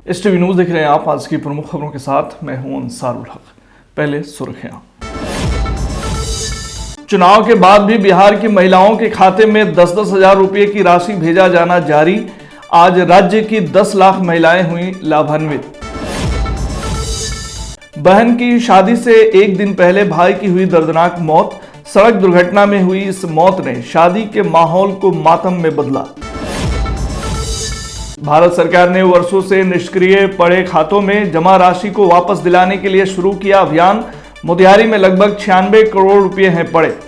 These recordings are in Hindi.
इस टीवी न्यूज देख रहे हैं आप। आज की प्रमुख खबरों के साथ मैं हूं अंसारुल हक। पहले सुर्खियां। चुनाव के बाद भी बिहार की महिलाओं के खाते में 10-10 हजार रुपये की राशि भेजा जाना जारी। आज राज्य की 10 लाख महिलाएं हुई लाभान्वित। बहन की शादी से एक दिन पहले भाई की हुई दर्दनाक मौत। सड़क दुर्घटना में हुई इस मौत ने शादी के माहौल को मातम में बदला। भारत सरकार ने वर्षों से निष्क्रिय पड़े खातों में जमा राशि को वापस दिलाने के लिए शुरू किया अभियान। मोतिहारी में लगभग 96 करोड़ रुपए हैं पड़े।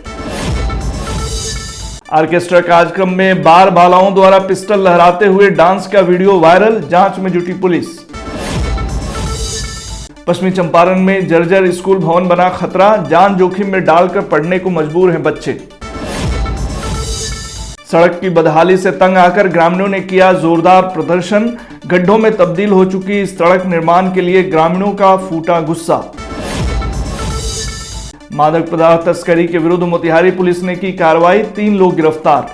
ऑर्केस्ट्रा कार्यक्रम में बार बालाओं द्वारा पिस्टल लहराते हुए डांस का वीडियो वायरल। जांच में जुटी पुलिस। पश्चिमी चंपारण में जर्जर स्कूल भवन बना खतरा। जान जोखिम में डालकर पढ़ने को मजबूर हैं बच्चे। सड़क की बदहाली से तंग आकर ग्रामीणों ने किया जोरदार प्रदर्शन। गड्ढों में तब्दील हो चुकी इस सड़क निर्माण के लिए ग्रामीणों का फूटा गुस्सा। मादक पदार्थ तस्करी के विरुद्ध मोतिहारी पुलिस ने की कार्रवाई। 3 लोग गिरफ्तार।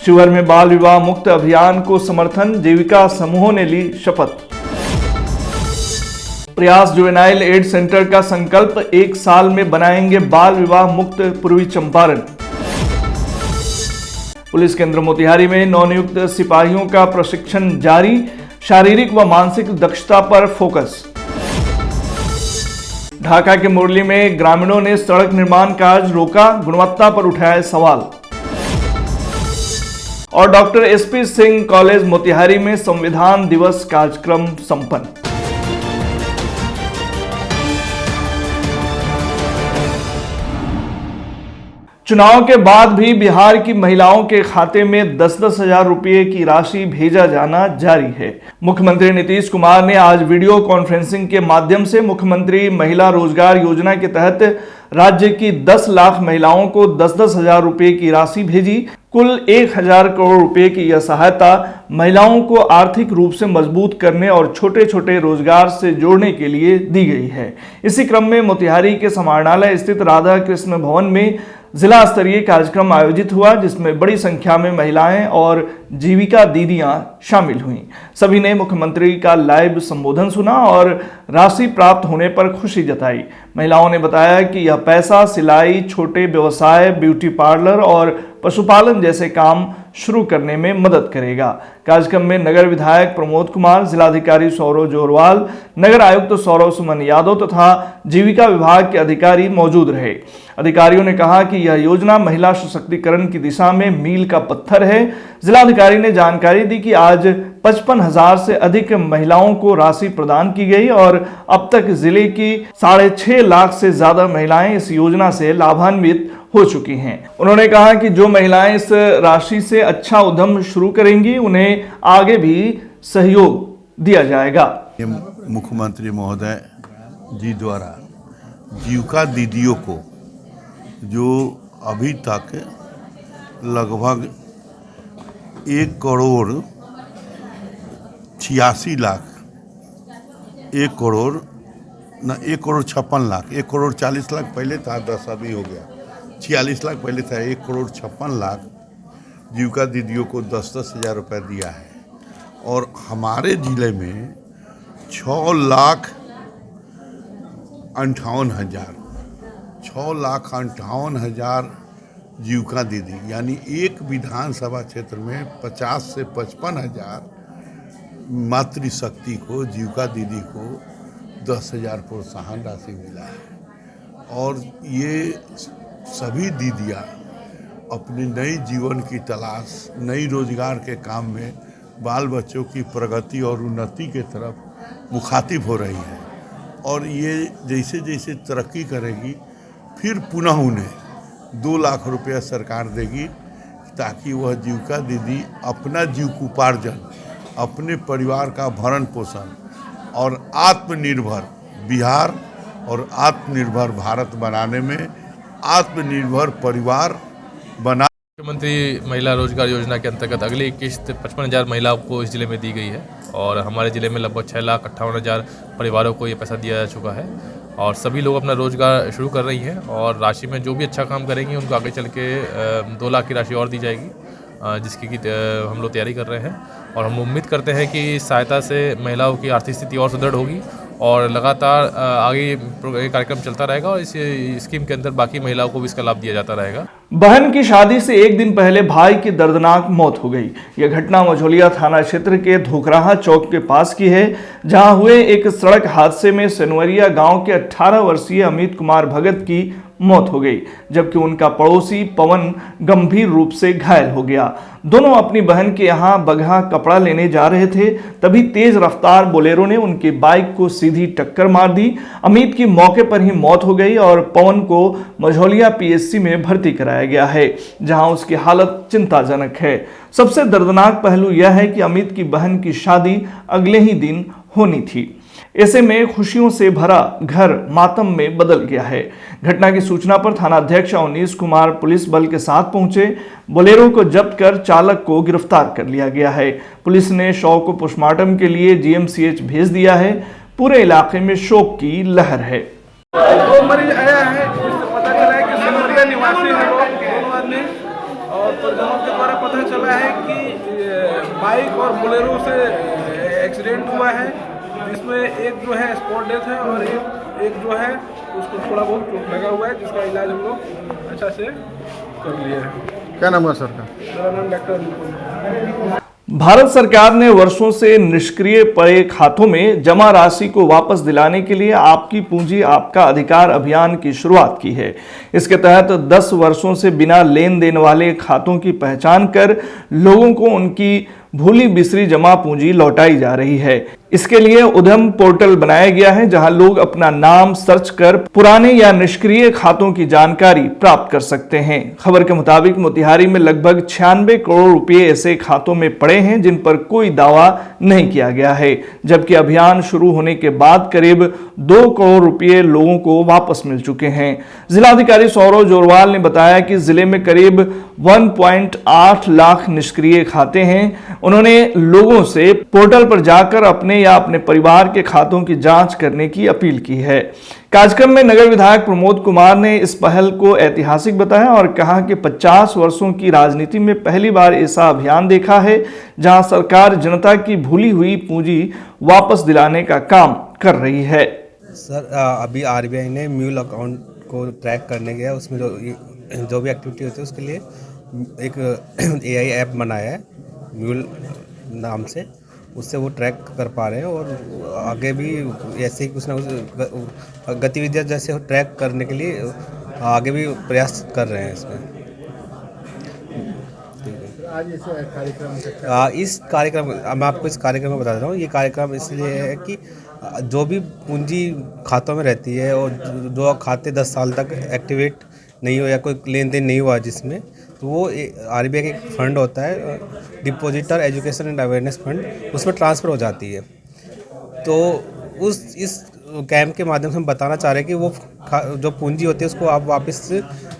शिवहर में बाल विवाह मुक्त अभियान को समर्थन। जीविका समूहों ने ली शपथ। प्रयास जुवेनाइल एड सेंटर का संकल्प, 1 साल में बनाएंगे बाल विवाह मुक्त पूर्वी चंपारण। पुलिस केंद्र मोतिहारी में नवनियुक्त सिपाहियों का प्रशिक्षण जारी। शारीरिक व मानसिक दक्षता पर फोकस। ढाका के मुरली में ग्रामीणों ने सड़क निर्माण कार्य रोका। गुणवत्ता पर उठाए सवाल। और doctor SP Singh college Motihari में संविधान दिवस कार्यक्रम संपन्न। चुनाव के बाद भी बिहार की महिलाओं के खाते में 10-10 हजार रुपये की राशि भेजा जाना जारी है। मुख्यमंत्री नीतीश कुमार ने आज वीडियो कॉन्फ्रेंसिंग के माध्यम से मुख्यमंत्री महिला रोजगार योजना के तहत राज्य की 10 लाख महिलाओं को 10-10 हजार रुपये की राशि भेजी। कुल 1000 करोड़ रुपए की यह सहायता महिलाओं को आर्थिक रूप से मजबूत करने और छोटे छोटे रोजगार से जोड़ने के लिए दी गई है। इसी क्रम में मोतिहारी के समाहरणालय स्थित राधा कृष्ण भवन में जिला स्तरीय कार्यक्रम आयोजित हुआ, जिसमें बड़ी संख्या में महिलाएं और जीविका दीदियां शामिल हुईं। सभी ने मुख्यमंत्री का लाइव संबोधन सुना और राशि प्राप्त होने पर खुशी जताई। महिलाओं ने बताया कि यह पैसा सिलाई, छोटे व्यवसाय, ब्यूटी पार्लर और पशुपालन जैसे काम शुरू करने में मदद करेगा। कार्यक्रम में नगर विधायक प्रमोद कुमार, जिलाधिकारी सौरव जोरवाल, नगर आयुक्त सौरव सुमन यादव तथा जीविका विभाग के अधिकारी मौजूद रहे। अधिकारियों ने कहा कि यह योजना महिला सशक्तिकरण की दिशा में मील का पत्थर है। जिलाधिकारी ने जानकारी दी कि आज 55,000 से अधिक महिलाओं को राशि प्रदान की गई और अब तक जिले की 6.5 लाख से ज्यादा महिलाएं इस योजना से लाभान्वित हो चुकी हैं। उन्होंने कहा कि जो महिलाएं इस राशि से अच्छा उद्यम शुरू करेंगी उन्हें आगे भी सहयोग दिया जाएगा। मुख्यमंत्री महोदय जी द्वारा जीविका दीदियों को जो अभी तक लगभग 1 करोड़ 86 लाख 1 करोड़ 56 लाख 1 करोड़ 40 लाख पहले था, 10 अभी हो गया, 46 लाख पहले था, 1 करोड़ 56 लाख जीविका दीदियों को 10-10 हजार रुपये दिया है। और हमारे ज़िले में 6,58,000 जीविका दीदी, यानी एक विधानसभा क्षेत्र में 50 से 55 हजार मातृशक्ति को, जीविका दीदी को 10,000 प्रोत्साहन राशि मिला है। और ये सभी दीदियाँ अपने नई जीवन की तलाश, नई रोजगार के काम में बाल बच्चों की प्रगति और उन्नति के तरफ मुखातिब हो रही हैं। और ये जैसे जैसे तरक्की करेगी फिर पुनः उन्हें 2 लाख रुपया सरकार देगी, ताकि वह जीविका दीदी अपना जीविकोपार्जन, अपने परिवार का भरण पोषण और आत्मनिर्भर बिहार और आत्मनिर्भर भारत बनाने में, आत्मनिर्भर परिवार बना। मुख्यमंत्री महिला रोजगार योजना के अंतर्गत अगली किस्त 55,000 महिलाओं को इस जिले में दी गई है और हमारे ज़िले में लगभग 6,58,000 परिवारों को ये पैसा दिया जा चुका है और सभी लोग अपना रोजगार शुरू कर रही हैं और राशि में जो भी अच्छा काम करेंगे उनको आगे चल के 2 लाख की राशि और दी जाएगी। जिसकी हम लोग तैयारी कर रहे हैं और हम उम्मीद करते हैं कि इस सहायता से महिलाओं की आर्थिक स्थिति और सुदृढ़ होगी और लगातार आगे ये कार्यक्रम चलता रहेगा और इस स्कीम के अंदर बाकी महिलाओं को भी इसका लाभ दिया जाता रहेगा। बहन की शादी से एक दिन पहले भाई की दर्दनाक मौत हो गई। यह घटना मझौलिया थाना क्षेत्र के धोखराहा चौक के पास की है, जहां हुए एक सड़क हादसे में सनवरिया गांव के 18 वर्षीय अमित कुमार भगत की मौत हो गई, जबकि उनका पड़ोसी पवन गंभीर रूप से घायल हो गया। दोनों अपनी बहन के यहां बगहा कपड़ा लेने जा रहे थे, तभी तेज रफ्तार बोलेरो ने उनकी बाइक को सीधी टक्कर मार दी। अमित की मौके पर ही मौत हो गई और पवन को मझौलिया पीएचसी में भर्ती कराया गया है, जहां उसकी हालत चिंताजनक है। सबसे दर्दनाक पहलू यह है कि अमित की बहन की शादी अगले ही दिन होनी थी। ऐसे में खुशियों से भरा घर मातम में बदल गया है। घटना की सूचना पर थानाध्यक्ष अवनीश कुमार पुलिस बल के साथ पहुंचे। बोलेरो को जब्त कर चालक को गिरफ्तार कर लिया गया है। पुलिस ने शव को पोस्टमार्टम के लिए जीएमसीएच भेज दिया है। पूरे इलाके में शोक की लहर है। दो मरीज आया है, जिससे पता चला है कि सनवरिया निवासी है लोग दोनों आदमी, और परिजनों के द्वारा पता चला है कि बाइक और बोलेरो से एक्सीडेंट हुआ है, जिसमें एक जो है स्पॉट डेथ है और एक जो है उसको थोड़ा बहुत चोट लगा हुआ है, जिसका इलाज हम लोग अच्छा से कर लिए हैं। क्या नाम हुआ सर का? मेरा नाम डॉक्टर अनुपम। भारत सरकार ने वर्षों से निष्क्रिय पड़े खातों में जमा राशि को वापस दिलाने के लिए आपकी पूंजी आपका अधिकार अभियान की शुरुआत की है। इसके तहत 10 वर्षों से बिना लेन देन वाले खातों की पहचान कर लोगों को उनकी भूली बिसरी जमा पूंजी लौटाई जा रही है। इसके लिए उद्यम पोर्टल बनाया गया है, जहां लोग अपना नाम सर्च कर पुराने या निष्क्रिय खातों की जानकारी प्राप्त कर सकते हैं। खबर के मुताबिक मोतिहारी में लगभग 96 करोड़ रुपए ऐसे खातों में पड़े हैं जिन पर कोई दावा नहीं किया गया है, जबकि अभियान शुरू होने के बाद करीब 2 करोड़ रुपए लोगों को वापस मिल चुके हैं। जिलाधिकारी सौरव जोरवाल ने बताया कि जिले में करीब 1.8 लाख निष्क्रिय खाते हैं। उन्होंने लोगों से पोर्टल पर जाकर अपने या अपने परिवार के खातों की जांच करने की अपील की है। कार्यक्रम में नगर विधायक प्रमोद कुमार ने इस पहल को ऐतिहासिक बताया और कहा कि 50 वर्षों की राजनीति में पहली बार ऐसा अभियान देखा है जहां सरकार जनता की भूली हुई पूंजी वापस दिलाने का काम कर रही है। सर अभी आरबीआई ने म्यूल अकाउंट को ट्रैक करने गया, उसमें जो भी एक्टिविटी होती है उसके लिए एक एआई ऐप बनाया है म्यूल नाम से, उससे वो ट्रैक कर पा रहे हैं और आगे भी ऐसे ही कुछ ना कुछ गतिविधियाँ जैसे ट्रैक करने के लिए आगे भी प्रयास कर रहे हैं इसमें। आज इस कार्यक्रम इस कार्यक्रम मैं आपको इस कार्यक्रम में बता रहा हूँ। ये कार्यक्रम इसलिए है कि जो भी पूंजी खातों में रहती है और जो खाते 10 साल तक एक्टिवेट नहीं हो या कोई लेन देन नहीं हुआ जिसमें, तो वो आरबीआई का एक फंड होता है depositor education and awareness fund, उसमें ट्रांसफ़र हो जाती है। तो इस कैंप के माध्यम से हम बताना चाह रहे हैं कि वो जो पूंजी होती है उसको आप वापस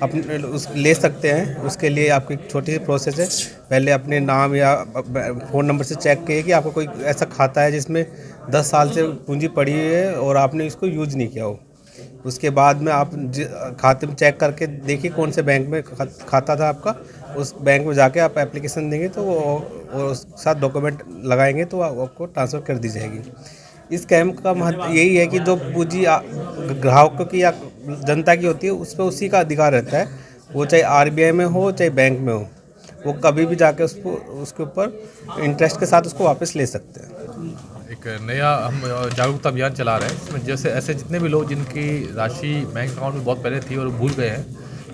अपने ले सकते हैं। उसके लिए आपकी एक छोटी सी प्रोसेस है। पहले अपने नाम या फ़ोन नंबर से चेक किए कि आपका कोई ऐसा खाता है जिसमें 10 साल से पूंजी पड़ी है और आपने इसको यूज़ नहीं किया हो। उसके बाद में आप खाते में चेक करके देखिए कौन से बैंक में खाता था आपका, उस बैंक में जाके आप एप्लीकेशन देंगे तो वो साथ डॉक्यूमेंट लगाएंगे तो आपको ट्रांसफ़र कर दी जाएगी। इस कैंप का महत्व यही है कि जो पूंजी ग्राहकों की या जनता की होती है उस पर उसी का अधिकार रहता है, वो चाहे आरबीआई में हो चाहे बैंक में हो, वो कभी भी जाके उसके ऊपर इंटरेस्ट के साथ उसको वापस ले सकते हैं। एक नया हम जागरूकता अभियान चला रहे हैं, इसमें जैसे ऐसे जितने भी लोग जिनकी राशि बैंक अकाउंट में बहुत पहले थी और भूल गए हैं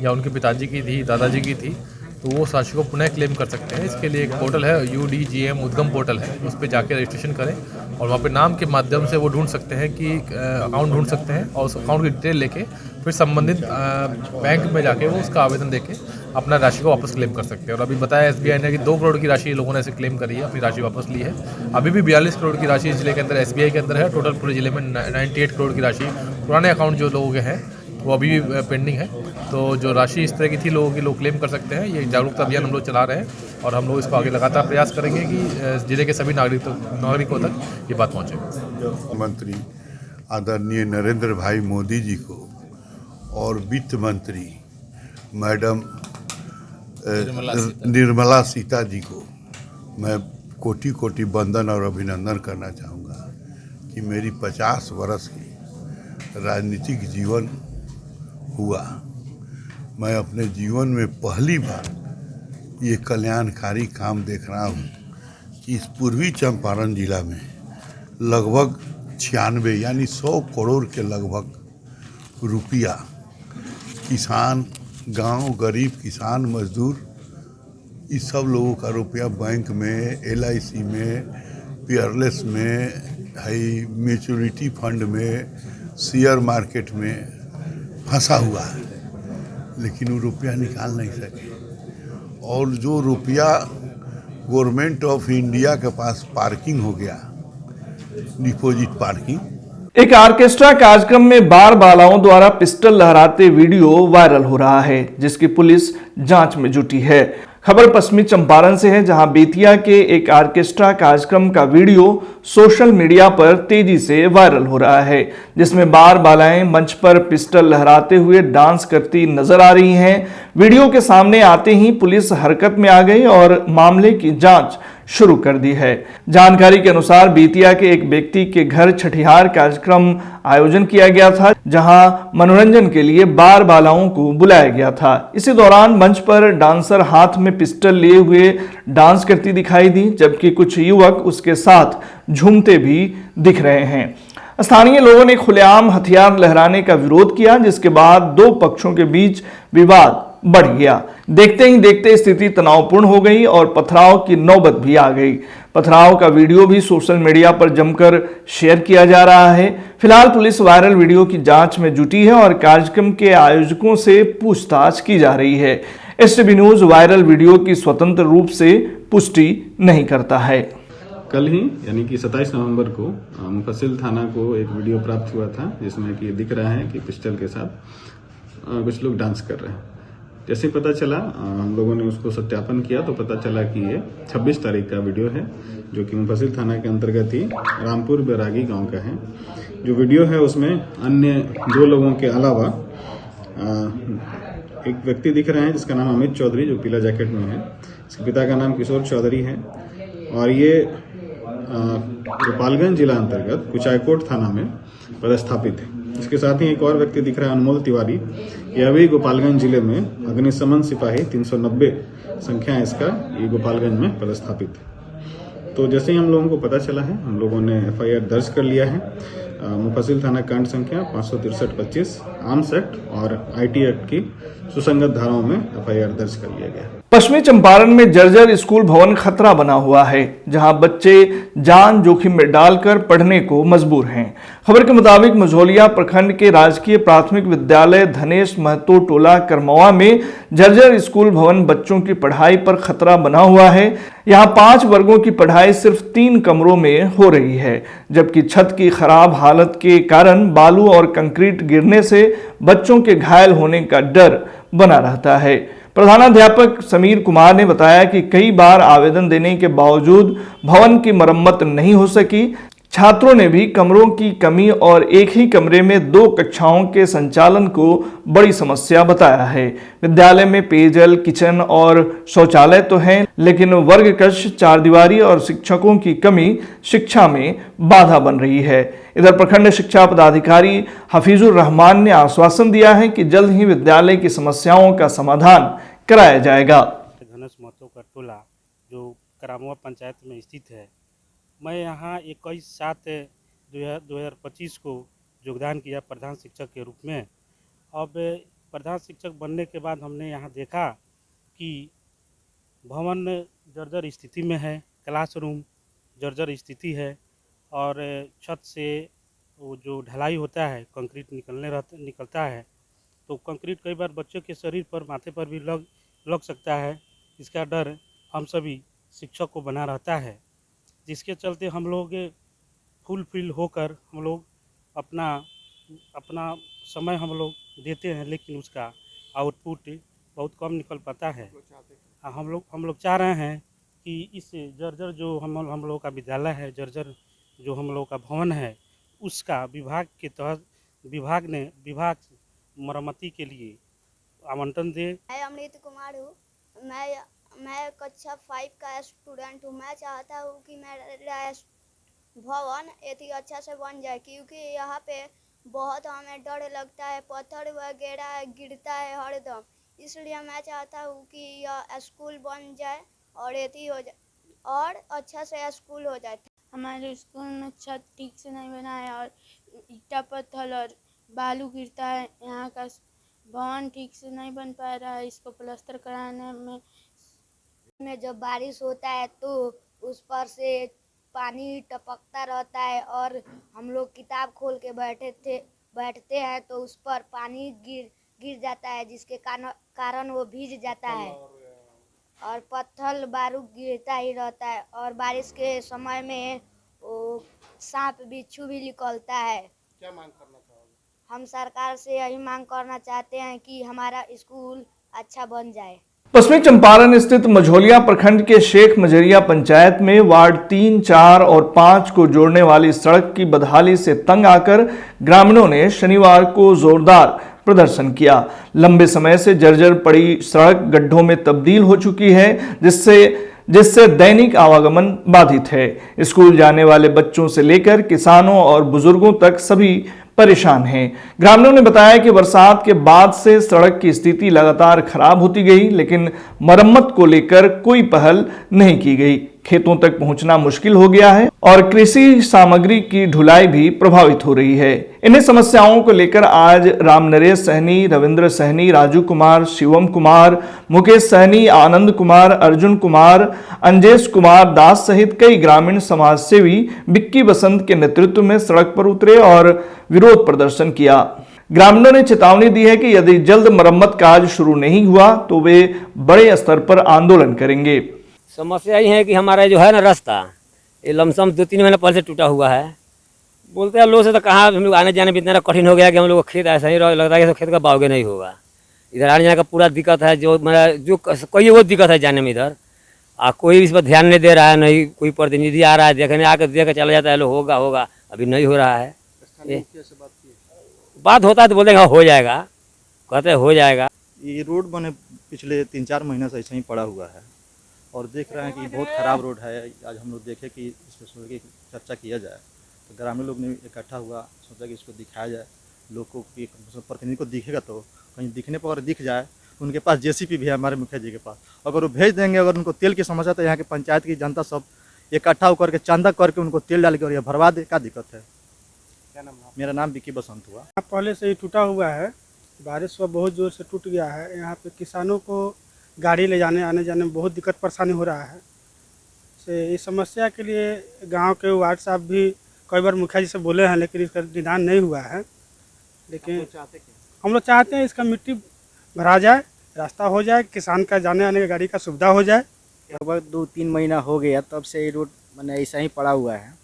या उनके पिताजी की थी, दादाजी की थी, तो वो उस राशि को पुनः क्लेम कर सकते हैं। इसके लिए एक पोर्टल है UDGM उद्गम पोर्टल है, उस पर जाके रजिस्ट्रेशन करें और वहाँ पे नाम के माध्यम से वो ढूंढ सकते हैं कि अकाउंट ढूंढ सकते हैं और उस अकाउंट की डिटेल लेके फिर संबंधित बैंक में जाके वो उसका आवेदन देके अपना राशि को वापस क्लेम कर सकते हैं। और अभी बताया SBI ने कि 2 करोड़ की राशि लोगों ने ऐसे क्लेम करी है, अपनी राशि वापस ली है। अभी भी 42 करोड़ की राशि जिले के अंदर SBI के अंदर है। टोटल पूरे जिले में 98 करोड़ की राशि पुराने अकाउंट जो लोगों के हैं वो अभी भी पेंडिंग है। तो जो राशि इस तरह की थी लोगों की, लोग क्लेम कर सकते हैं। ये जागरूकता अभियान हम लोग चला रहे हैं और हम लोग इसको आगे लगातार प्रयास करेंगे कि जिले के सभी नागरिकों तक ये बात पहुँचे। मंत्री आदरणीय नरेंद्र भाई मोदी जी को और वित्त मंत्री मैडम निर्मला सीता जी को मैं कोटि कोटि वंदन और अभिनंदन करना चाहूँगा कि मेरी 50 वर्ष की राजनीतिक जीवन हुआ, मैं अपने जीवन में पहली बार ये कल्याणकारी काम देख रहा हूँ कि इस पूर्वी चंपारण जिला में लगभग 96 यानी 100 करोड़ के लगभग रुपया किसान, गांव, गरीब किसान, मजदूर, इस सब लोगों का रुपया बैंक में, LIC में, पीयरलेस में, है मैच्योरिटी फंड में, शेयर मार्केट में फंसा हुआ है, लेकिन वो रुपया निकाल नहीं सके। और जो रुपया गवर्नमेंट ऑफ इंडिया के पास पार्किंग हो गया, डिपॉजिट पार्किंग। एक ऑर्केस्ट्रा कार्यक्रम में बार बालाओं द्वारा पिस्टल लहराते वीडियो वायरल हो रहा है, जिसकी पुलिस जांच में जुटी है। खबर पश्चिमी चंपारण से है, जहां बेतिया के एक ऑर्केस्ट्रा कार्यक्रम का वीडियो सोशल मीडिया पर तेजी से वायरल हो रहा है, जिसमें बार बालाएं मंच पर पिस्टल लहराते हुए डांस करती नजर आ रही हैं। वीडियो के सामने आते ही पुलिस हरकत में आ गई और मामले की जांच शुरू कर दी है। जानकारी के अनुसार बेतिया के एक व्यक्ति के घर छठिहार कार्यक्रम आयोजन किया गया था, जहां मनोरंजन के लिए बार बालाओं को बुलाया गया था। इसी दौरान मंच पर डांसर हाथ में पिस्टल लिए हुए डांस करती दिखाई दी, जबकि कुछ युवक उसके साथ झूमते भी दिख रहे हैं। स्थानीय लोगों ने खुलेआम हथियार लहराने का विरोध किया, जिसके बाद दो पक्षों के बीच विवाद बढ़ गया। देखते ही देखते स्थिति तनावपूर्ण हो गई और पथराव की नौबत भी आ गई। पथराव का वीडियो भी सोशल मीडिया पर जमकर शेयर किया जा रहा है। फिलहाल पुलिस वायरल वीडियो की जांच में जुटी है और कार्यक्रम के आयोजकों से पूछताछ की जा रही है। STB न्यूज वायरल वीडियो की स्वतंत्र रूप से पुष्टि नहीं करता है। कल ही यानी कि 27 नवंबर को मुफस्सिल थाना को एक वीडियो प्राप्त हुआ था, जिसमें कि दिख रहा है कि पिस्टल के साथ कुछ लोग डांस कर रहे हैं। जैसे ही पता चला, हम लोगों ने उसको सत्यापन किया तो पता चला कि ये 26 तारीख का वीडियो है, जो कि मुफस्सिल थाना के अंतर्गत ही रामपुर बैरागी गांव का है। जो वीडियो है उसमें अन्य 2 लोगों के अलावा एक व्यक्ति दिख रहे हैं जिसका नाम अमित चौधरी, जो पीला जैकेट में है। इसके पिता का नाम किशोर चौधरी है और ये गोपालगंज जिला अंतर्गत कुचायकोट थाना में पदस्थापित है। इसके साथ ही एक और व्यक्ति दिख रहा है अनमोल तिवारी, यह भी गोपालगंज जिले में अग्निशमन सिपाही 390 संख्या इसका, ये गोपालगंज में पदस्थापित है। तो जैसे ही हम लोगों को पता चला है, हम लोगों ने FIR दर्ज कर लिया है। मुफस्सिल थाना कांड संख्या 563-25 आर्म्स एक्ट और IT एक्ट की सुसंगत धाराओं में FIR दर्ज कर लिया गया। पश्चिमी चंपारण में जर्जर स्कूल भवन खतरा बना हुआ है, जहां बच्चे जान जोखिम में डालकर पढ़ने को मजबूर हैं। खबर के मुताबिक मझौलिया प्रखंड के राजकीय प्राथमिक विद्यालय धनेश महतो टोला करमौआ में जर्जर स्कूल भवन बच्चों की पढ़ाई पर खतरा बना हुआ है। यहाँ 5 वर्गों की पढ़ाई सिर्फ 3 कमरों में हो रही है, जबकि छत की खराब हालत के कारण बालू और कंक्रीट गिरने से बच्चों के घायल होने का डर बना रहता है। प्रधानाध्यापक समीर कुमार ने बताया कि कई बार आवेदन देने के बावजूद भवन की मरम्मत नहीं हो सकी। छात्रों ने भी कमरों की कमी और एक ही कमरे में 2 कक्षाओं के संचालन को बड़ी समस्या बताया है। विद्यालय में पेयजल, किचन और शौचालय तो हैं, लेकिन वर्ग कक्ष, 4 दीवारी और शिक्षकों की कमी शिक्षा में बाधा बन रही है। इधर प्रखंड शिक्षा पदाधिकारी हफीजुर रहमान ने आश्वासन दिया है कि जल्द ही विद्यालय की समस्याओं का समाधान कराया जाएगा। धनेश महतो का टोला जो करमौआ पंचायत में स्थित है, मैं यहाँ 21/7/2025 को योगदान किया प्रधान शिक्षक के रूप में। अब प्रधान शिक्षक बनने के बाद हमने यहाँ देखा कि भवन जर्जर स्थिति में है, क्लासरूम जर्जर स्थिति है और छत से वो जो ढलाई होता है कंक्रीट निकलता है, तो कंक्रीट कई बार बच्चों के शरीर पर, माथे पर भी लग सकता है। इसका डर हम सभी शिक्षक को बना रहता है, जिसके चलते हम लोग फुलफिल होकर हम लोग अपना समय हम लोग देते हैं, लेकिन उसका आउटपुट बहुत कम निकल पाता है। हम लोग चाह रहे हैं कि इस जर्जर जो हम लोग का विद्यालय है, जर्जर जो हम लोग का भवन है, उसका विभाग के तहत विभाग मरम्मती के लिए आवंटन दे। मैं अमृत कुमार हूँ। मैं कक्षा 5 का स्टूडेंट हूँ। मैं चाहता हूँ कि मेरा भवन यदि अच्छा से बन जाए, क्योंकि यहाँ पे बहुत हमें डर लगता है, पत्थर वगैरह गिरता है हरदम। इसलिए मैं चाहता हूँ कि यह स्कूल बन जाए और यदि हो जाए और अच्छा से स्कूल हो जाए। हमारे स्कूल में छत ठीक से नहीं बना है और ईटा पत्थर और बालू गिरता है। यहाँ का भवन ठीक से नहीं बन पा रहा है। इसको प्लास्टर कराने में जब बारिश होता है तो उस पर से पानी टपकता रहता है और हम लोग किताब खोल के बैठते हैं तो उस पर पानी गिर जाता है, जिसके कारण वो भीग जाता है और पत्थर बारू गिरता ही रहता है। और बारिश के समय में वो सांप बिच्छू भी निकलता है। क्या मांग करना चाहोगे? हम सरकार से यही मांग करना चाहते हैं कि हमारा स्कूल अच्छा बन जाए। पश्चिमी चंपारण स्थित मझौलिया प्रखंड के शेख मजरिया पंचायत में वार्ड 3, 4 और 5 को जोड़ने वाली सड़क की बदहाली से तंग आकर ग्रामीणों ने शनिवार को जोरदार प्रदर्शन किया। लंबे समय से जर्जर पड़ी सड़क गड्ढों में तब्दील हो चुकी है, जिससे दैनिक आवागमन बाधित है। स्कूल जाने वाले बच्चों से लेकर किसानों और बुजुर्गों तक सभी परेशान हैं। ग्रामीणों ने बताया कि बरसात के बाद से सड़क की स्थिति लगातार खराब होती गई, लेकिन मरम्मत को लेकर कोई पहल नहीं की गई। खेतों तक पहुंचना मुश्किल हो गया है और कृषि सामग्री की ढुलाई भी प्रभावित हो रही है। इन्हीं समस्याओं को लेकर आज राम नरेश सहनी, रविंद्र सहनी, राजू कुमार, शिवम कुमार, मुकेश सहनी, आनंद कुमार, अर्जुन कुमार, अंजेश कुमार दास सहित कई ग्रामीण समाज सेवी बिक्की बसंत के नेतृत्व में सड़क पर उतरे और विरोध प्रदर्शन किया। ग्रामीणों ने चेतावनी दी है कि यदि जल्द मरम्मत कार्य शुरू नहीं हुआ तो वे बड़े स्तर पर आंदोलन करेंगे। समस्या ये है कि हमारा जो है ना रास्ता, ये लमसम 2-3 महीने पहले से टूटा हुआ है। बोलते हैं लोग से तो कहाँ हम लोग आने जाने में इतना कठिन हो गया कि हम लोग को खेत ऐसा ही लगता है कि खेत का बावगे नहीं होगा। इधर आने जाने का पूरा दिक्कत है, जो कोई वो दिक्कत है जाने में इधर। कोई इस पर ध्यान नहीं दे रहा है, नहीं कोई प्रतिनिधि आ रहा है देखने, आकर देख के चला जाता है, लो होगा, अभी नहीं हो रहा है। बात होता है तो बोलेंगे हो जाएगा, कहते हो जाएगा। ये रोड बने पिछले 3-4 महीने से ऐसे ही पड़ा हुआ है और देख रहे हैं कि बहुत ख़राब रोड है। आज हम लोग देखे कि इस पर सोच के चर्चा किया जाए, तो ग्रामीण लोग ने इकट्ठा हुआ, सोचा कि इसको दिखाया जाए। लोग को प्रतिनिधि को दिखेगा तो कहीं दिखने पर अगर दिख जाए तो उनके पास जेसीपी भी है हमारे मुखिया जी के पास, अगर वो भेज देंगे, अगर उनको तेल की समस्या तो यहाँ के पंचायत की जनता सब इकट्ठा होकर के चंदा करके उनको तेल डाल के और ये भरवा दे। क्या दिक्कत है? क्या नाम? मेरा नाम बिक्की बसंत हुआ। पहले से ही टूटा हुआ है, बारिश हुआ बहुत ज़ोर से टूट गया है। यहाँ पे किसानों को गाड़ी ले जाने आने जाने में बहुत दिक्कत परेशानी हो रहा है। से इस समस्या के लिए गांव के वार्ड साहब भी कई बार मुखिया जी से बोले हैं, लेकिन इसका निदान नहीं हुआ है। लेकिन हम लोग चाहते हैं इसका मिट्टी भरा जाए, रास्ता हो जाए, किसान का जाने आने का गाड़ी का सुविधा हो जाए। लगभग 2-3 महीना हो गया तब से ये रोड मैंने ऐसा ही पड़ा हुआ है।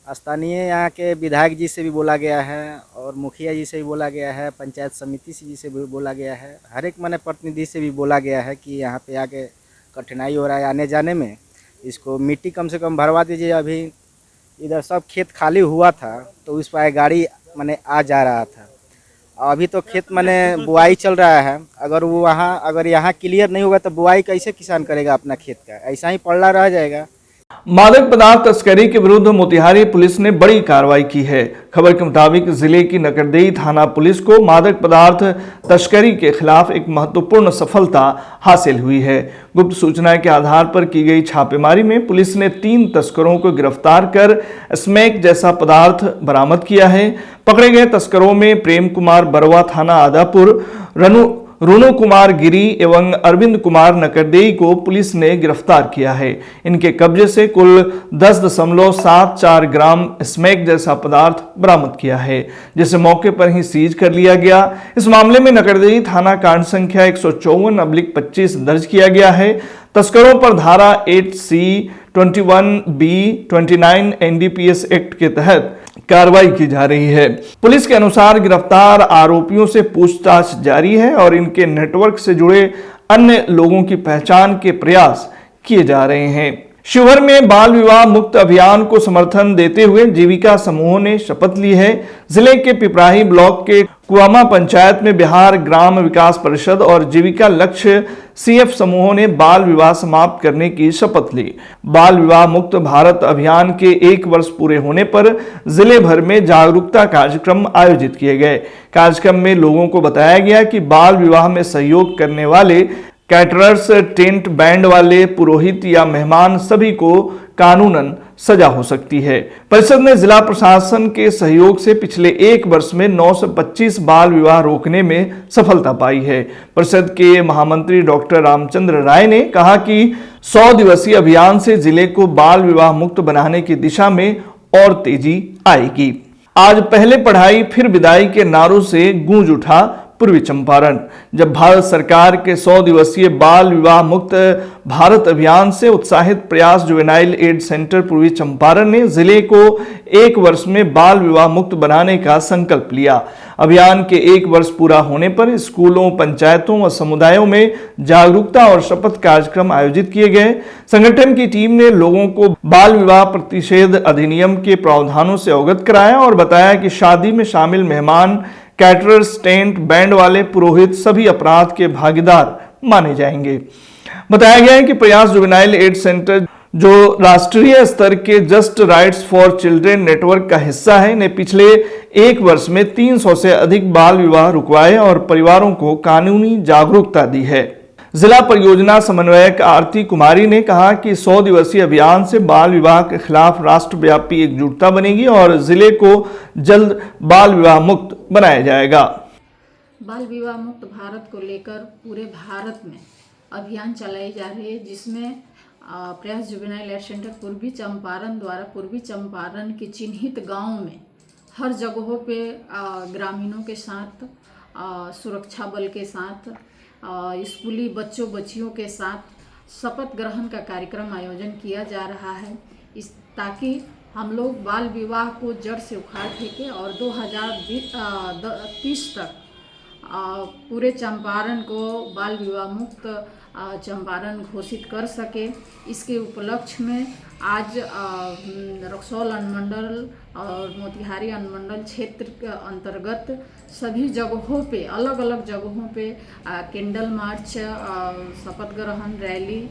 स्थानीय यहाँ के विधायक जी से भी बोला गया है और मुखिया जी से भी बोला गया है, पंचायत समिति जी से भी बोला गया है, हर एक मैंने प्रतिनिधि से भी बोला गया है कि यहाँ पे आके कठिनाई हो रहा है आने जाने में, इसको मिट्टी कम से कम भरवा दीजिए। अभी इधर सब खेत खाली हुआ था तो उस पर गाड़ी मैंने आ जा रहा था, अभी तो खेत मैंने बुआई चल रहा है। अगर यहाँ क्लियर नहीं होगा तो बुआई कैसे किसान करेगा अपना खेत का? ऐसा ही पड़ा रह जाएगा। मादक पदार्थ तस्करी के विरुद्ध मोतिहारी पुलिस ने बड़ी कार्रवाई की है। खबर के मुताबिक जिले की नकरदेई थाना पुलिस को मादक पदार्थ तस्करी के खिलाफ एक महत्वपूर्ण सफलता हासिल हुई है। गुप्त सूचना के आधार पर की गई छापेमारी में पुलिस ने 3 तस्करों को गिरफ्तार कर स्मैक जैसा पदार्थ बरामद किया है। पकड़े गए तस्करों में प्रेम कुमार बरवा थाना आदापुर, रुनु कुमार गिरी एवं अरविंद कुमार नकरदेई को पुलिस ने गिरफ्तार किया है। इनके कब्जे से कुल 10.74 ग्राम स्मैक जैसा पदार्थ बरामद किया है, जिसे मौके पर ही सीज कर लिया गया। इस मामले में नकरदेई थाना कांड संख्या 154/25 दर्ज किया गया है। तस्करों पर धारा 8C, 21B, 29 NDPS एक्ट के तहत कार्रवाई की जा रही है। पुलिस के अनुसार गिरफ्तार आरोपियों से पूछताछ जारी है और इनके नेटवर्क से जुड़े अन्य लोगों की पहचान के प्रयास किए जा रहे हैं। शिवहर में बाल विवाह मुक्त अभियान को समर्थन देते हुए जीविका समूहों ने शपथ ली है। जिले के पिपराही ब्लॉक के कुआमा पंचायत में बिहार ग्राम विकास परिषद और जीविका लक्ष्य CF समूहों ने बाल विवाह समाप्त करने की शपथ ली। बाल विवाह मुक्त भारत अभियान के 1 वर्ष पूरे होने पर जिले भर में जागरूकता कार्यक्रम आयोजित किए गए। कार्यक्रम में लोगों को बताया गया कि बाल विवाह में सहयोग करने वाले कैटरर्स, टेंट बैंड वाले, पुरोहित या मेहमान सभी को कानूनन सजा हो सकती है। परिषद ने जिला प्रशासन के सहयोग से पिछले 1 वर्ष में 925 बाल विवाह रोकने में सफलता पाई है। परिषद के महामंत्री डॉक्टर रामचंद्र राय ने कहा कि 100 दिवसीय अभियान से जिले को बाल विवाह मुक्त बनाने की दिशा में और तेजी आएगी। आज पहले पढ़ाई फिर विदाई के नारों से गूंज उठा पूर्वी चंपारण। जब भारत सरकार के 100 दिवसीय बाल विवाह मुक्त भारत अभियान से उत्साहित प्रयास जुवेनाइल एड सेंटर पूर्वी चंपारण ने जिले को 1 वर्ष में बाल विवाह मुक्त बनाने का संकल्प लिया। अभियान के 1 वर्ष पूरा होने पर स्कूलों, पंचायतों और समुदायों में जागरूकता और शपथ कार्यक्रम आयोजित किए गए। संगठन की टीम ने लोगों को बाल विवाह प्रतिषेध अधिनियम के प्रावधानों से अवगत कराया और बताया कि शादी में शामिल मेहमान, कैटरर्स, टेंट बैंड वाले, पुरोहित सभी अपराध के भागीदार माने जाएंगे। बताया गया है कि प्रयास जुवेनाइल एड सेंटर जो राष्ट्रीय स्तर के just rights for children network का हिस्सा है, ने पिछले 1 वर्ष में 300 से अधिक बाल विवाह रुकवाए और परिवारों को कानूनी जागरूकता दी है। जिला परियोजना समन्वयक आरती कुमारी ने कहा कि 100 दिवसीय अभियान से बाल विवाह के खिलाफ राष्ट्रव्यापी एकजुटता बनेगी और जिले को जल्द बाल विवाह मुक्त बनाया जाएगा। बाल विवाह मुक्त भारत को लेकर पूरे भारत में अभियान चलाई जा रही है, जिसमें प्रयास जुवेनाइल एड सेंटर पूर्वी चंपारण द्वारा पूर्वी चंपारण के चिन्हित गांव में हर जगहों पे ग्रामीणों के साथ, सुरक्षा बल के साथ, स्कूली बच्चों बच्चियों के साथ शपथ ग्रहण का कार्यक्रम आयोजन किया जा रहा है, ताकि हम लोग बाल विवाह को जड़ से उखाड़ फेंके और 2030 तक पूरे चंपारण को बाल विवाह मुक्त चंपारण घोषित कर सके। इसके उपलक्ष्य में आज रक्सौल अनुमंडल और मोतिहारी अनुमंडल क्षेत्र के अंतर्गत सभी जगहों पे, अलग अलग जगहों पे कैंडल मार्च, शपथ ग्रहण रैली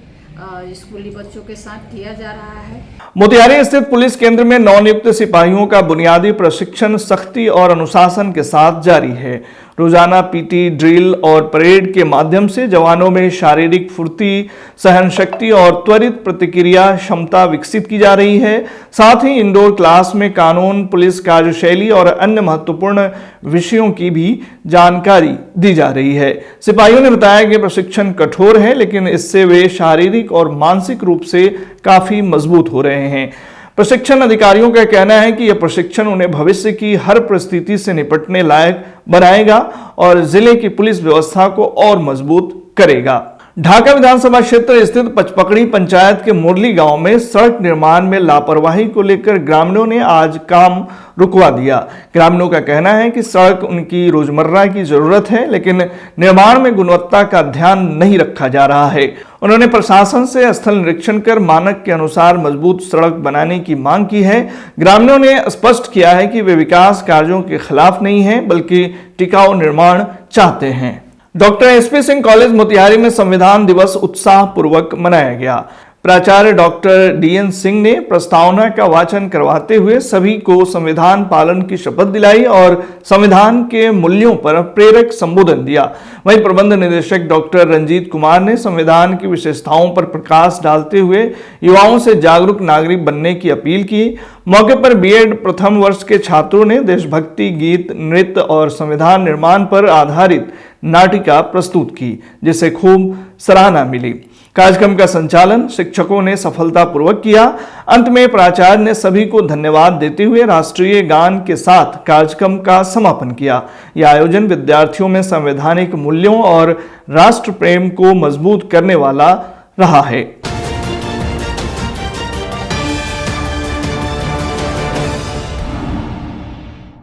स्कूली बच्चों के साथ किया जा रहा है। मोतिहारी स्थित पुलिस केंद्र में नवनियुक्त सिपाहियों का बुनियादी प्रशिक्षण सख्ती और अनुशासन के साथ जारी है। रोजाना PT, ड्रिल और परेड के माध्यम से जवानों में शारीरिक फुर्ती, सहन शक्ति और त्वरित प्रतिक्रिया क्षमता विकसित की जा रही है। साथ ही इंडोर क्लास में कानून, पुलिस कार्यशैली और अन्य महत्वपूर्ण विषयों की भी जानकारी दी जा रही है। सिपाहियों ने बताया कि प्रशिक्षण कठोर है, लेकिन इससे वे शारीरिक और मानसिक रूप से काफी मजबूत हो रहे हैं। प्रशिक्षण अधिकारियों का कहना है कि यह प्रशिक्षण उन्हें भविष्य की हर परिस्थिति से निपटने लायक बनाएगा और जिले की पुलिस व्यवस्था को और मजबूत करेगा। ढाका विधानसभा क्षेत्र स्थित पचपकड़ी पंचायत के मुरली गांव में सड़क निर्माण में लापरवाही को लेकर ग्रामीणों ने आज काम रुकवा दिया। ग्रामीणों का कहना है कि सड़क उनकी रोजमर्रा की जरूरत है, लेकिन निर्माण में गुणवत्ता का ध्यान नहीं रखा जा रहा है। उन्होंने प्रशासन से स्थल निरीक्षण कर मानक के अनुसार मजबूत सड़क बनाने की मांग की है। ग्रामीणों ने स्पष्ट किया है कि वे विकास कार्यों के खिलाफ नहीं हैं, बल्कि टिकाऊ निर्माण चाहते हैं। Doctor SP Singh college Motihari में संविधान दिवस उत्साह पूर्वक मनाया गया। प्राचार्य डॉक्टर DN सिंह ने प्रस्तावना का वाचन करवाते हुए सभी को संविधान पालन की शपथ दिलाई और संविधान के मूल्यों पर प्रेरक संबोधन दिया। वहीं प्रबंध निदेशक डॉक्टर रंजीत कुमार ने संविधान की विशेषताओं पर प्रकाश डालते हुए युवाओं से जागरूक नागरिक बनने की अपील की। मौके पर B.Ed प्रथम वर्ष के छात्रों ने देशभक्ति गीत, नृत्य और संविधान निर्माण पर आधारित नाटिका प्रस्तुत की, जिसे खूब सराहना मिली। कार्यक्रम का संचालन शिक्षकों ने सफलतापूर्वक किया। अंत में प्राचार्य ने सभी को धन्यवाद देते हुए राष्ट्रीय गान के साथ कार्यक्रम का समापन किया। यह आयोजन विद्यार्थियों में संवैधानिक मूल्यों और राष्ट्र प्रेम को मजबूत करने वाला रहा है।